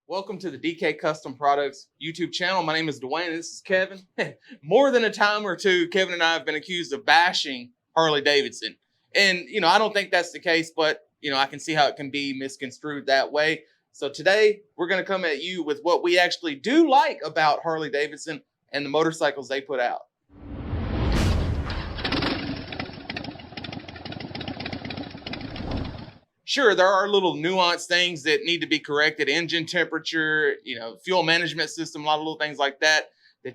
Welcome to the DK Custom Products YouTube channel. My name is Dwayne and this is Kevin. More than a time or two, Kevin and I have been accused of bashing Harley Davidson. And, I don't think that's the case, but, I can see how it can be misconstrued that way. So today we're going to come at you with what we actually do like about Harley Davidson and the motorcycles they put out. Sure, there are little nuanced things that need to be corrected. Engine temperature, fuel management system, a lot of little things like that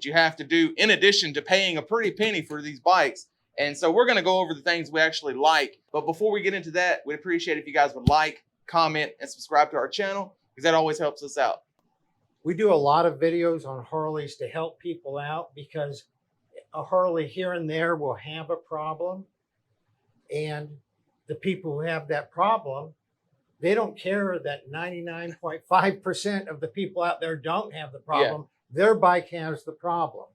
you have to do in addition to paying a pretty penny for these bikes. And so we're going to go over the things we actually like. But before we get into that, we'd appreciate if you guys would like, comment, and subscribe to our channel because that always helps us out. We do a lot of videos on Harleys to help people out because a Harley here and there will have a problem. And the people who have that problem, they don't care that 99.5% of the people out there don't have the problem. Yeah. Their bike has the problem.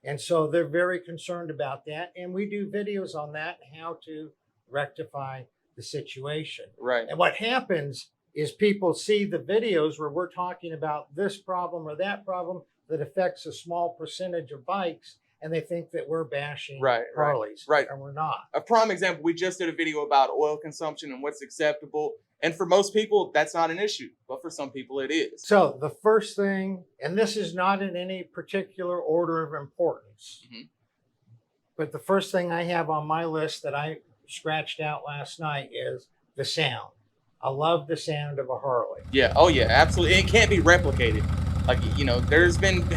And so they're very concerned about that. And we do videos on that and how to rectify the situation. Right. And what happens is people see the videos where we're talking about this problem or that problem that affects a small percentage of bikes, and they think that we're bashing Harleys. Right. And we're not. A prime example, we just did a video about oil consumption and what's acceptable. And for most people, that's not an issue. But for some people, it is. So the first thing, and this is not in any particular order of importance, but the first thing I have on my list that I scratched out last night is the sound. I love the sound of a Harley. Yeah. Oh, yeah, absolutely. It can't be replicated. Like, there's been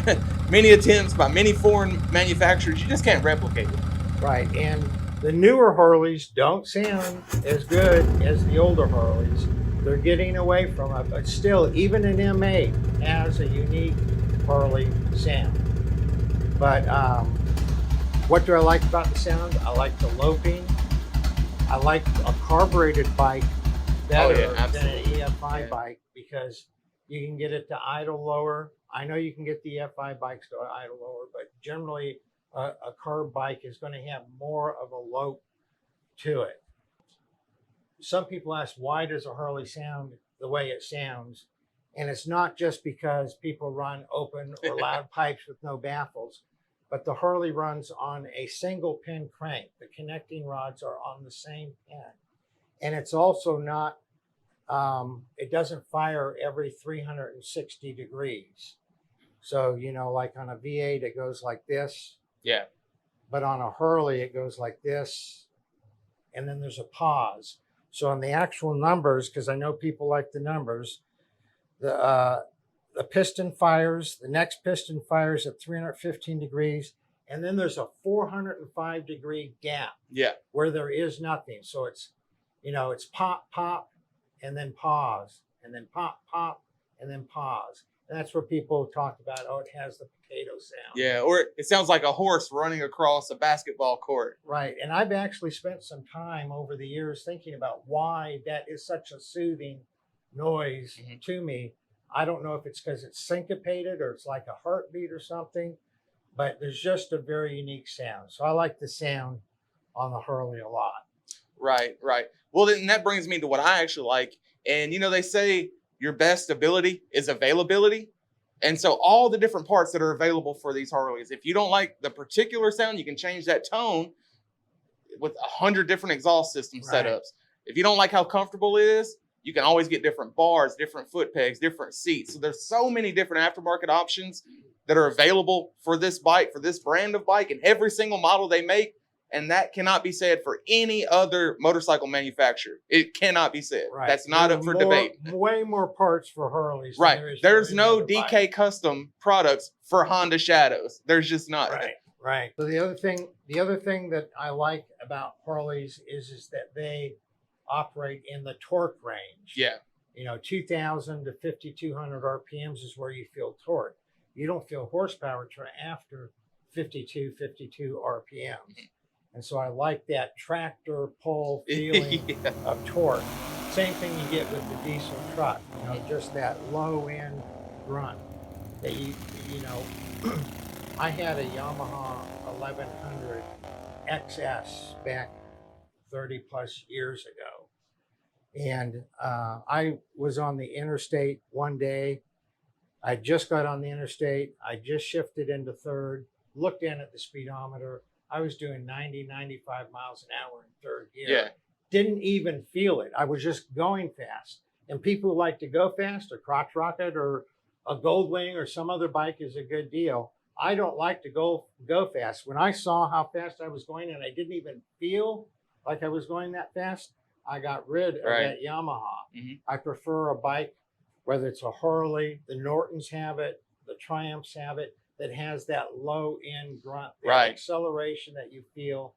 many attempts by many foreign manufacturers. You just can't replicate it. Right. And the newer Harleys don't sound as good as the older Harleys. They're getting away from it. But still, even an M8 has a unique Harley sound. But what do I like about the sound? I like the loping. I like a carbureted bike better than an EFI bike because you can get it to idle lower. I know you can get the EFI bikes to idle lower, but generally a carb bike is going to have more of a lope to it. Some people ask, why does a Harley sound the way it sounds? And it's not just because people run open or loud pipes with no baffles, but the Harley runs on a single pin crank. The connecting rods are on the same pin. And it's also not, it doesn't fire every 360 degrees. So, like on a V8, it goes like this. Yeah. But on a Harley, it goes like this. And then there's a pause. So on the actual numbers, because I know people like the numbers, the piston fires, the next piston fires at 315 degrees. And then there's a 405 degree gap. Yeah. Where there is nothing. So it's, it's pop, pop, and then pause, and then pop, pop, and then pause. And that's where people talk about, it has the potato sound. Yeah, or it sounds like a horse running across a basketball court. Right, and I've actually spent some time over the years thinking about why that is such a soothing noise to me. I don't know if it's because it's syncopated or it's like a heartbeat or something, but there's just a very unique sound. So I like the sound on the Harley a lot. Right. Well, then that brings me to what I actually like. And, they say your best ability is availability. And so all the different parts that are available for these Harleys, if you don't like the particular sound, you can change that tone with 100 different exhaust system setups. If you don't like how comfortable it is, you can always get different bars, different foot pegs, different seats. So there's so many different aftermarket options that are available for this bike, for this brand of bike, and every single model they make. And that cannot be said for any other motorcycle manufacturer. It cannot be said. Right. That's not up for debate. Way more parts for Harleys. Right. There's no DK Custom products for Honda Shadows. There's just not. Right. So the other thing that I like about Harleys is that they operate in the torque range. Yeah. 2,000 to 5,200 RPMs is where you feel torque. You don't feel horsepower till after 52 RPMs. And so I like that tractor pull feeling of torque. Same thing you get with the diesel truck, just that low end grunt that I had a Yamaha 1100 XS back 30 plus years ago. And I was on the interstate one day I just got on the interstate. I just shifted into third, looked in at the speedometer. I was doing 90, 95 miles an hour in third gear. Yeah. Didn't even feel it. I was just going fast. And people who like to go fast, a crotch rocket or a Goldwing or some other bike is a good deal. I don't like to go fast. When I saw how fast I was going and I didn't even feel like I was going that fast, I got rid of that Yamaha. Mm-hmm. I prefer a bike, whether it's a Harley, the Nortons have it, the Triumphs have it, that has that low end grunt, that acceleration that you feel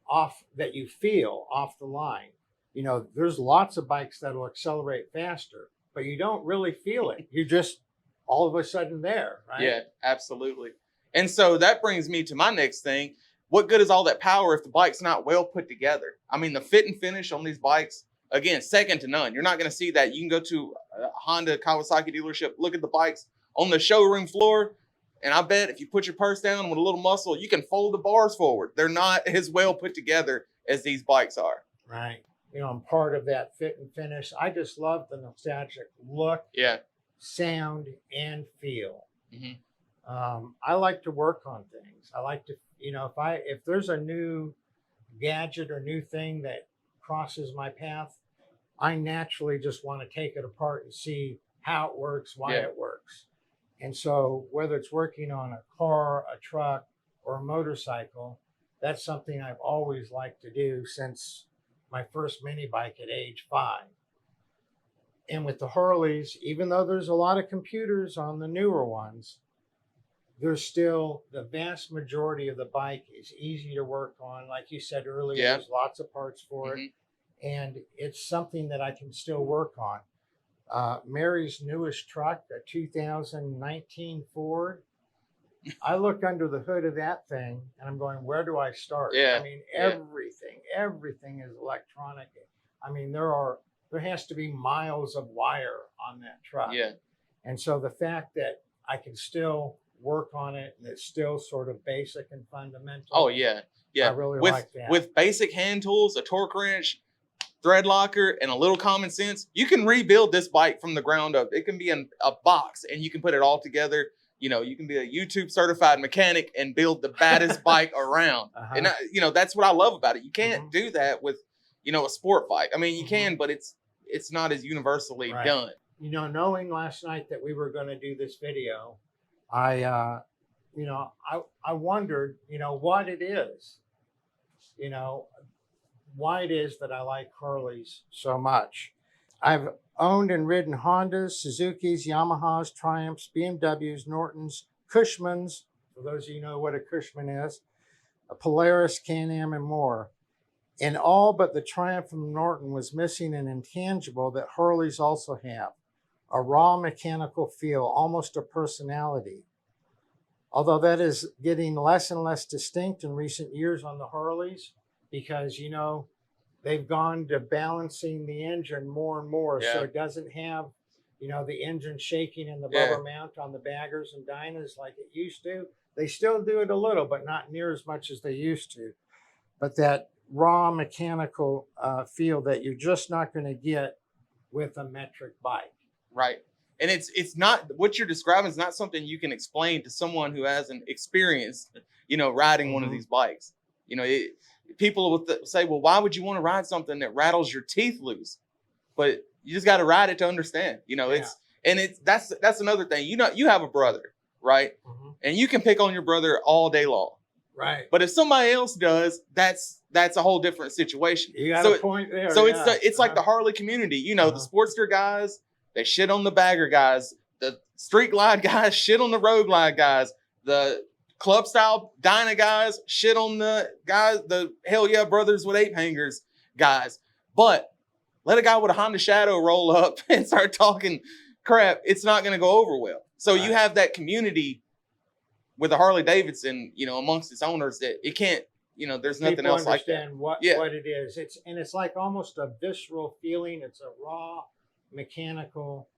off the line. You know, there's lots of bikes that'll accelerate faster, but you don't really feel it. You're just all of a sudden there, right? Yeah, absolutely. And so that brings me to my next thing. What good is all that power if the bike's not well put together? I mean, the fit and finish on these bikes, again, second to none. You're not going to see that. You can go to a Honda, Kawasaki dealership, look at the bikes on the showroom floor, and I bet if you put your purse down with a little muscle, you can fold the bars forward. They're not as well put together as these bikes are. Right. You know, I'm part of that fit and finish. I just love the nostalgic look, sound, and feel. Mm-hmm. I like to work on things. I like to, you know, if there's a new gadget or new thing that crosses my path, I naturally just want to take it apart and see how it works, why it works. And so whether it's working on a car, a truck, or a motorcycle, that's something I've always liked to do since my first mini bike at age 5. And with the Harleys, even though there's a lot of computers on the newer ones, there's still the vast majority of the bike is easy to work on. Like you said earlier, there's lots of parts for it. And it's something that I can still work on. Mary's newest truck, a 2019 Ford, I look under the hood of that thing and I'm going, where do I start? I mean, everything is electronic. I mean, there has to be miles of wire on that truck. And so the fact that I can still work on it and it's still sort of basic and fundamental. I really like that. With basic hand tools, a torque wrench, thread locker, and a little common sense, you can rebuild this bike from the ground up. It can be in a box and you can put it all together. You know, you can be a YouTube certified mechanic and build the baddest bike around. And, you know, that's what I love about it. You can't do that with, you know, a sport bike. I mean, you can, but it's not as universally done. You know, knowing last night that we were going to do this video, I wondered, you know, what it is, you know, why it is that I like Harleys so much. I've owned and ridden Hondas, Suzuki's, Yamahas, Triumphs, BMWs, Nortons, Cushmans, for those of you who know what a Cushman is, a Polaris, Can-Am, and more. And all but the Triumph from Norton was missing an intangible that Harleys also have, a raw mechanical feel, almost a personality. Although that is getting less and less distinct in recent years on the Harleys, because, you know, they've gone to balancing the engine more and more. So it doesn't have, you know, the engine shaking in the rubber mount on the baggers and dynas like it used to. They still do it a little, but not near as much as they used to. But that raw mechanical feel that you're just not going to get with a metric bike. Right. And it's not, what you're describing is not something you can explain to someone who hasn't experienced, you know, riding one of these bikes. You know, people will say, well, why would you want to ride something that rattles your teeth loose? But you just got to ride it to understand, you know, that's another thing. You know, you have a brother, right? And you can pick on your brother all day long. Right. But if somebody else does, that's a whole different situation. You got a point there. So it's like the Harley community, you know, the Sportster guys, they shit on the bagger guys, the street glide guys shit on the road glide guys, the club style dyna guys shit on the guys, the hell yeah brothers with ape hangers guys. But let a guy with a Honda Shadow roll up and start talking crap, it's not going to go over well. So you have that community with a Harley Davidson, you know, amongst its owners that it can't, you know, there's nothing else like that. People understand what it is. It's like almost a visceral feeling. It's a raw, mechanical,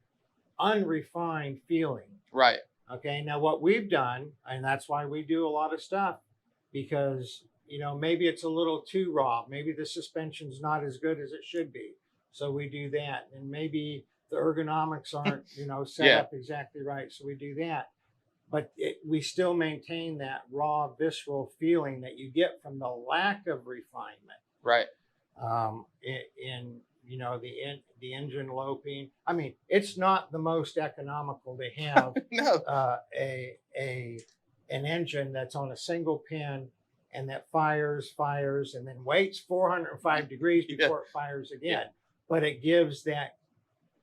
unrefined feeling. Right. Okay. Now what we've done, and that's why we do a lot of stuff, because, you know, maybe it's a little too raw. Maybe the suspension's not as good as it should be. So we do that. And maybe the ergonomics aren't, set Yeah. up exactly right. So we do that. But we still maintain that raw, visceral feeling that you get from the lack of refinement. Right. In the engine loping. I mean, it's not the most economical to have No. an engine that's on a single pin and that fires, and then waits 405 degrees before it fires again. Yeah. But it gives that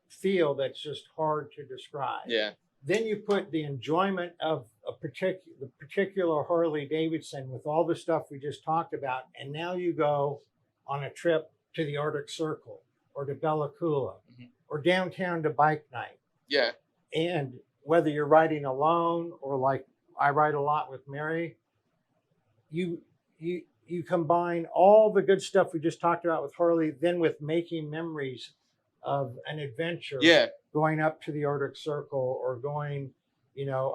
feel that's just hard to describe. Yeah. Then you put the enjoyment of the particular Harley Davidson with all the stuff we just talked about, and now you go on a trip to the Arctic Circle or to Bella Coola or downtown to bike night. Yeah. And whether you're riding alone or like I ride a lot with Mary, you combine all the good stuff we just talked about with Harley, then with making memories of an adventure. Yeah. Going up to the Arctic Circle or going,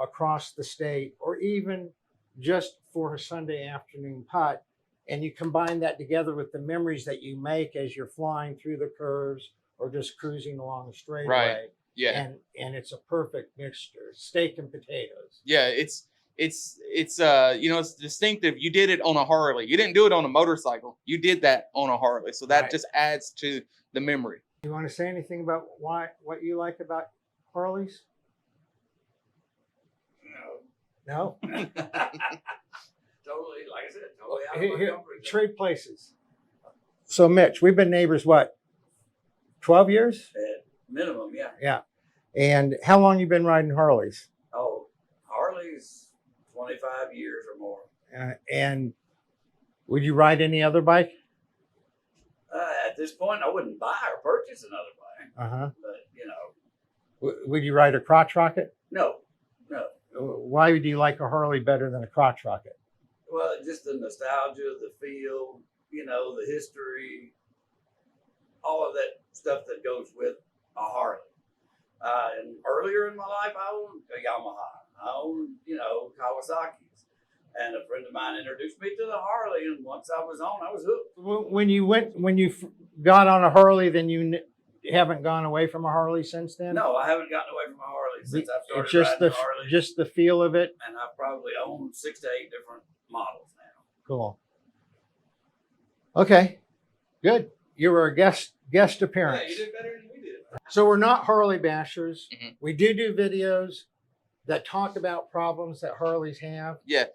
across the state, or even just for a Sunday afternoon putt. And you combine that together with the memories that you make as you're flying through the curves or just cruising along the straightaway. Right. Yeah. And it's a perfect mixture, steak and potatoes. Yeah. It's distinctive. You did it on a Harley. You didn't do it on a motorcycle. You did that on a Harley. So that just adds to the memory. You want to say anything about what you like about Harleys? No? Totally, like I said, totally out of my comfort zone. Trade places. So Mitch, we've been neighbors, what, 12 years? At minimum, yeah. Yeah. And how long you been riding Harleys? Oh, Harley's 25 years or more. And would you ride any other bike? At this point, I wouldn't buy or purchase another bike. Uh-huh. But, Would you ride a crotch rocket? no. Why would you like a Harley better than a crotch rocket? Well, just the nostalgia, the feel, the history, all of that stuff that goes with a Harley. And earlier in my life, I owned a Yamaha. I owned, Kawasaki's. And a friend of mine introduced me to the Harley, and once I was on, I was hooked. When you got on a Harley, then you haven't gone away from a Harley since then? No, I haven't gotten away from a Harley since I've started Just riding Harley. just the feel of it. And I've probably owned 6 to 8 different models now. Cool. Okay, good. You were a guest appearance. Yeah, you did better than we did. So we're not Harley bashers. Mhm. We do videos that talk about problems that Harleys have. Yeah.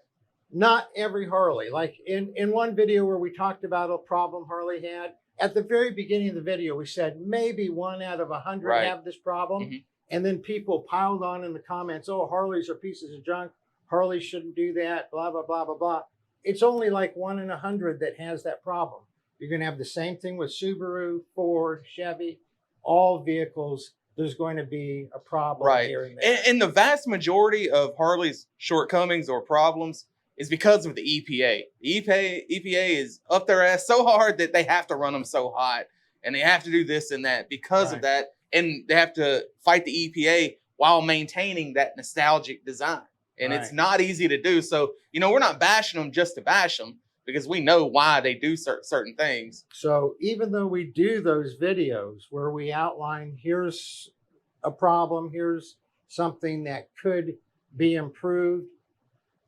Not every Harley. Like in one video where we talked about a problem Harley had, at the very beginning of the video, we said maybe 1 out of 100 Right. have this problem. Mhm. And then people piled on in the comments, oh, Harleys are pieces of junk. Harleys shouldn't do that, blah, blah, blah, blah, blah. It's only like 1 in 100 that has that problem. You're going to have the same thing with Subaru, Ford, Chevy, all vehicles. There's going to be a problem here and there. And the vast majority of Harley's shortcomings or problems is because of the EPA. The EPA is up their ass so hard that they have to run them so hot, and they have to do this and that because of that, and they have to fight the EPA while maintaining that nostalgic design. And it's not easy to do. So, we're not bashing them just to bash them, because we know why they do certain things. So even though we do those videos where we outline, here's a problem, here's something that could be improved,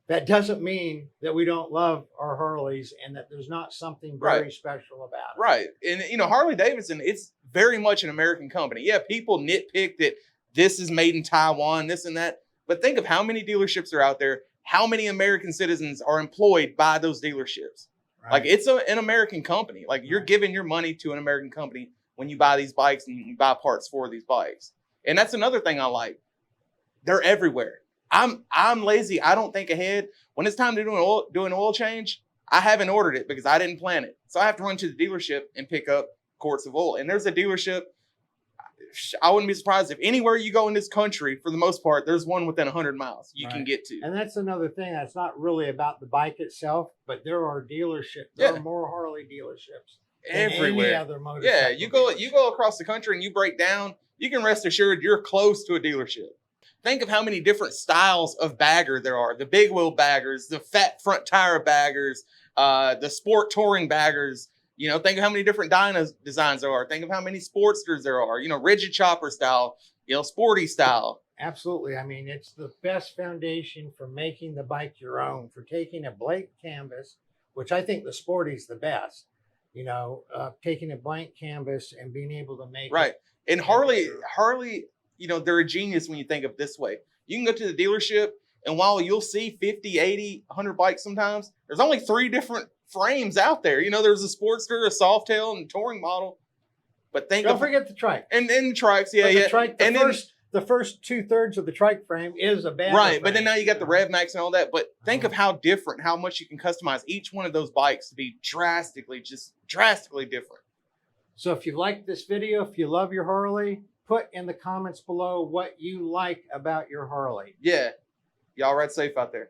that doesn't mean that we don't love our Harleys and that there's not something very special about it. Right. And, Harley Davidson, it's very much an American company. Yeah, people nitpick that this is made in Taiwan, this and that. But think of how many dealerships are out there. How many American citizens are employed by those dealerships? Right. Like, it's an American company. Like, you're giving your money to an American company when you buy these bikes and you buy parts for these bikes. And that's another thing I like. They're everywhere. I'm lazy. I don't think ahead. When it's time to do an oil change, I haven't ordered it because I didn't plan it. So I have to run to the dealership and pick up quarts of oil. And there's a dealership. I wouldn't be surprised if anywhere you go in this country, for the most part, there's one within 100 miles you can get to. And that's another thing. That's not really about the bike itself, but there are dealerships. There are more Harley dealerships everywhere. Any other motorcycle. Yeah, you go across the country and you break down, you can rest assured you're close to a dealership. Think of how many different styles of bagger there are. The big wheel baggers, the fat front tire baggers, the sport touring baggers. You know, think of how many different dyno designs there are. Think of how many Sportsters there are. You know, rigid chopper style, you know, sporty style. Absolutely. I mean, it's the best foundation for making the bike your own, for taking a blank canvas, which I think the Sporty's the best, you know, taking a blank canvas and being able to make Right. it. And Harley, you know, they're a genius when you think of it this way. You can go to the dealership, and while you'll see 50, 80, 100 bikes sometimes, there's only 3 different frames out there. You know, there's a Sportster, a Softail, and a touring model. But Don't forget the trike. And the trikes, yeah, But yeah. the trike, the first 2/3 of the trike frame is a band. Right, but then now you got the Rev Max and all that. But think of how different, how much you can customize each one of those bikes to be drastically different. So if you like this video, if you love your Harley, put in the comments below what you like about your Harley. Yeah. Y'all ride safe out there.